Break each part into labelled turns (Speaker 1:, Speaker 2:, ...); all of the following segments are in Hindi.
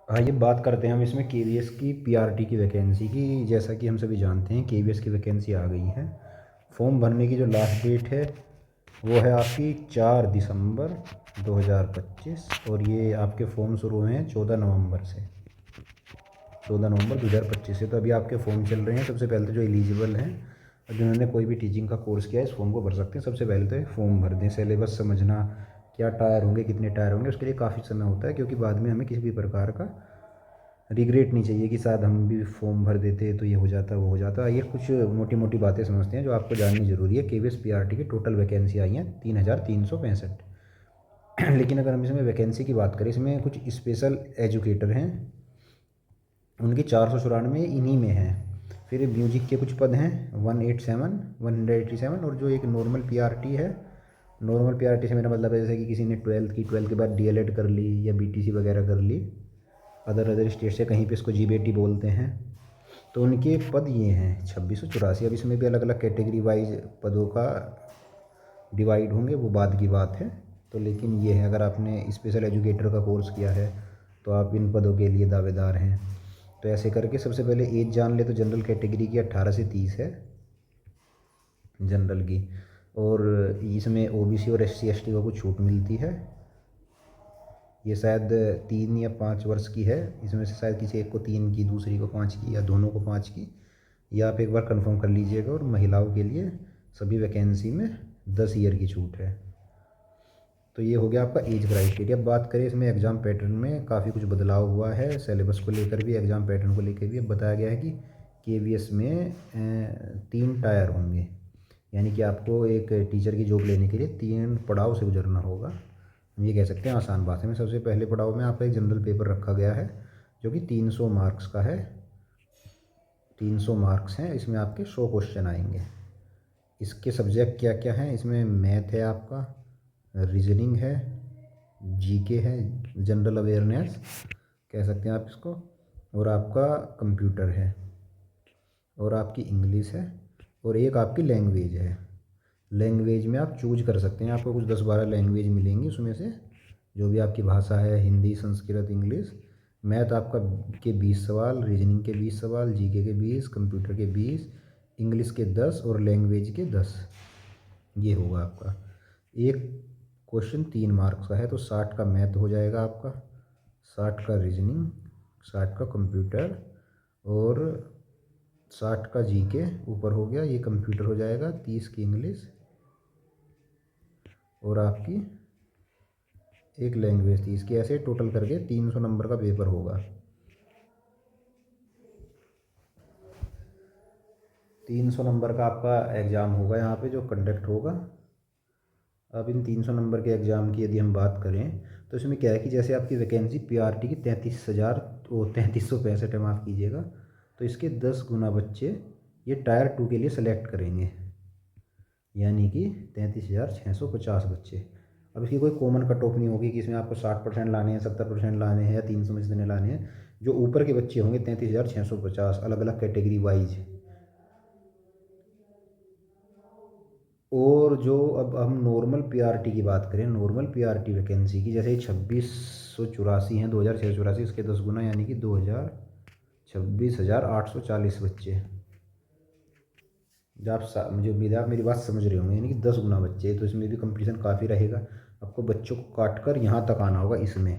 Speaker 1: आइए बात करते हैं हम इसमें केवीएस की पीआरटी की वैकेंसी की। जैसा कि हम सभी जानते हैं केवीएस की वैकेंसी आ गई है। फॉर्म भरने की जो लास्ट डेट है वो है आपकी 4 दिसंबर 2025 और ये आपके फॉर्म शुरू हुए हैं 14 नवंबर से, 14 नवंबर 2025 से। तो अभी आपके फॉर्म चल रहे हैं। सबसे पहले तो जो एलिजिबल हैं और जिन्होंने कोई भी टीचिंग का कोर्स किया है इस फॉर्म को भर सकते हैं। सबसे पहले तो फॉर्म भर दें, सिलेबस समझना, क्या टायर होंगे, कितने टायर होंगे, उसके लिए काफ़ी समय होता है, क्योंकि बाद में हमें किसी भी प्रकार का रिग्रेट नहीं चाहिए कि शायद हम भी फॉर्म भर देते तो ये हो जाता वो हो जाता। ये कुछ मोटी मोटी बातें समझते हैं जो आपको जाननी ज़रूरी है। केवीएस पीआरटी की टोटल वैकेंसी आई हैं 3,365। लेकिन अगर हम इसमें वैकेंसी की बात करें, इसमें कुछ स्पेशल एजुकेटर हैं, उनकी 494 इन्हीं में हैं। फिर म्यूजिक के कुछ पद हैं 187 और जो एक नॉर्मल पीआरटी है। नॉर्मल पीआरटी से मेरा मतलब है जैसे कि किसी ने ट्वेल्थ के बाद डीएलएड कर ली या बीटीसी वगैरह कर ली, अदर स्टेट से, कहीं पे इसको जीबीटी बोलते हैं। तो उनके पद ये हैं 2684। अब इसमें भी अलग अलग कैटेगरी वाइज पदों का डिवाइड होंगे, वो बाद की बात है। तो लेकिन ये है, अगर आपने स्पेशल एजुकेटर का कोर्स किया है तो आप इन पदों के लिए दावेदार हैं। तो ऐसे करके सबसे पहले एज जान ले तो जनरल कैटेगरी की 18 से 30 है जनरल की, और इसमें ओबीसी और एससी एसटी को कुछ छूट मिलती है। ये शायद 3 या 5 वर्ष की है, इसमें से शायद किसी एक को 3 की, दूसरी को 5 की, या दोनों को 5 की। या आप एक बार कंफर्म कर लीजिएगा। और महिलाओं के लिए सभी वैकेंसी में 10 ईयर की छूट है। तो ये हो गया आपका एज क्राइटेरिया। अब बात करें इसमें एग्ज़ाम पैटर्न में काफ़ी कुछ बदलाव हुआ है। सिलेबस को लेकर भी, एग्ज़ाम पैटर्न को लेकर भी अब बताया गया है कि केवीएस में 3 टायर होंगे। यानी कि आपको एक टीचर की जॉब लेने के लिए 3 पड़ाव से गुजरना होगा। हम ये कह सकते हैं आसान भाषा में। सबसे पहले पड़ाव में आपका एक जनरल पेपर रखा गया है जो कि 300 मार्क्स का है। 300 मार्क्स हैं, इसमें आपके 100 क्वेश्चन आएंगे। इसके सब्जेक्ट क्या क्या हैं? इसमें मैथ है आपका, रीजनिंग है, जीके है, जनरल अवेयरनेस कह सकते हैं आप इसको, और आपका कंप्यूटर है, और आपकी इंग्लिश है, और एक आपकी लैंग्वेज है। लैंग्वेज में आप चूज कर सकते हैं, आपको कुछ 10-12 लैंग्वेज मिलेंगी, उसमें से जो भी आपकी भाषा है, हिंदी, संस्कृत, इंग्लिश। मैथ आपका के 20 सवाल, रीजनिंग के 20 सवाल, जीके के 20, कंप्यूटर के 20, इंग्लिश के 10 और लैंग्वेज के 10। ये होगा आपका। एक क्वेश्चन 3 मार्क्स का है, तो 60 का मैथ हो जाएगा आपका, 60 का रीजनिंग, 60 का कंप्यूटर, और 60 का जीके ऊपर हो गया, ये कंप्यूटर हो जाएगा, 30 की इंग्लिश, और आपकी एक लैंग्वेज 30 की। ऐसे टोटल करके 300 नंबर का पेपर होगा। 300 नंबर का आपका एग्ज़ाम होगा यहाँ पे जो कंडक्ट होगा। अब इन 300 नंबर के एग्ज़ाम की यदि हम बात करें तो इसमें क्या है कि जैसे आपकी वैकेंसी पीआरटी की 33,000 तो 3365 है, माफ़ कीजिएगा। तो इसके 10 गुना बच्चे ये टायर 2 के लिए सेलेक्ट करेंगे, यानी कि 33,650 बच्चे। अब इसकी कोई कॉमन कट ऑफ नहीं होगी कि इसमें आपको 60% लाने हैं, 70% लाने हैं, या 300 में से इतने लाने हैं। जो ऊपर के बच्चे होंगे 33,650 अलग अलग कैटेगरी वाइज। और जो अब हम नॉर्मल पीआरटी की बात करें, नॉर्मल पीआरटी वैकेंसी की, जैसे 2684 हैं, 2,684, इसके 10 गुना यानी कि 26,840 बच्चे। जब आप मुझे उम्मीद है आप मेरी बात समझ रहे होंगे, यानी कि 10 गुना बच्चे। तो इसमें भी कंपटीशन काफ़ी रहेगा। आपको बच्चों को काट कर यहाँ तक आना होगा। इसमें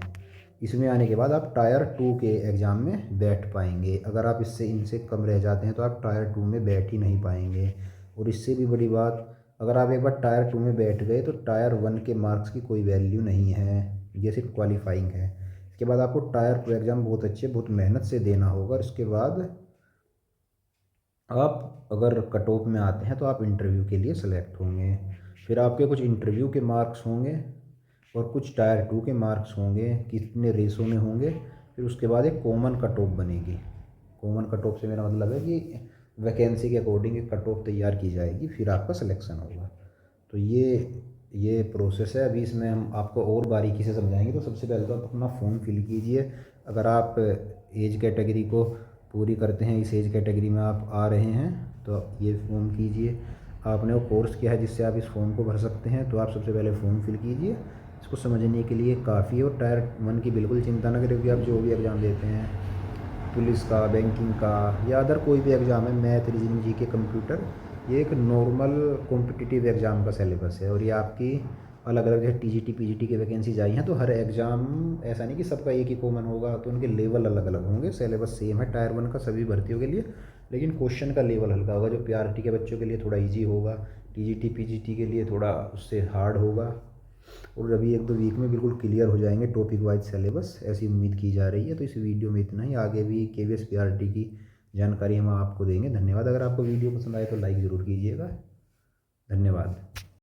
Speaker 1: इसमें आने के बाद आप टायर 2 के एग्ज़ाम में बैठ पाएंगे। अगर आप इससे इनसे कम रह जाते हैं तो आप टायर 2 में बैठ ही नहीं पाएंगे। और इससे भी बड़ी बात, अगर आप एक बार टायर 2 में बैठ गए तो टायर 1 के मार्क्स की कोई वैल्यू नहीं है, ये सिर्फ क्वालिफाइंग है। इसके बाद आपको टायर 2 एग्ज़ाम बहुत मेहनत से देना होगा। और उसके बाद आप अगर कट ऑफ में आते हैं तो आप इंटरव्यू के लिए सेलेक्ट होंगे। फिर आपके कुछ इंटरव्यू के मार्क्स होंगे और कुछ टायर 2 के मार्क्स होंगे, कितने रेसो में होंगे। फिर उसके बाद एक कॉमन कट ऑफ बनेगी। कॉमन कट ऑफ से मेरा मतलब है कि वैकेंसी के अकॉर्डिंग एक कट ऑफ तैयार की जाएगी, फिर आपका सिलेक्शन होगा। तो ये प्रोसेस है। अभी इसमें हम आपको और बारीकी से समझाएंगे। तो सबसे पहले तो आप अपना फॉर्म फिल कीजिए। अगर आप एज कैटेगरी को पूरी करते हैं, इस एज कैटेगरी में आप आ रहे हैं, तो ये फॉर्म कीजिए। आपने वो कोर्स किया है जिससे आप इस फॉर्म को भर सकते हैं, तो आप सबसे पहले फॉर्म फिल कीजिए। इसको समझने के लिए काफ़ी है। और टायर 1 की बिल्कुल चिंता ना करें, क्योंकि आप जो भी एग्ज़ाम देते हैं, पुलिस का, बैंकिंग का या अदर कोई भी एग्ज़ाम है, मैथ, रीजनिंग, जीके, कंप्यूटर, ये एक नॉर्मल कॉम्पिटिटिव एग्ज़ाम का सिलेबस है। और ये आपकी अलग अलग जैसे टीजीटी पीजीटी की वैकेंसीज आई हैं, तो हर एग्ज़ाम ऐसा नहीं कि सबका एक ही कॉमन होगा, तो उनके लेवल अलग अलग होंगे। सिलेबस सेम है टायर 1 का सभी भर्तियों के लिए, लेकिन क्वेश्चन का लेवल हल्का होगा। जो पीआरटी के बच्चों के लिए थोड़ा ईजी होगा, टीजीटी पीजीटी के लिए थोड़ा उससे हार्ड होगा। और अभी 1-2 वीक में बिल्कुल क्लियर हो जाएंगे टॉपिक वाइज सिलेबस, ऐसी उम्मीद की जा रही है। तो इस वीडियो में इतना ही, आगे भी केवीएस पीआरटी की जानकारी हम आपको देंगे। धन्यवाद। अगर आपको वीडियो पसंद आए तो लाइक ज़रूर कीजिएगा। धन्यवाद।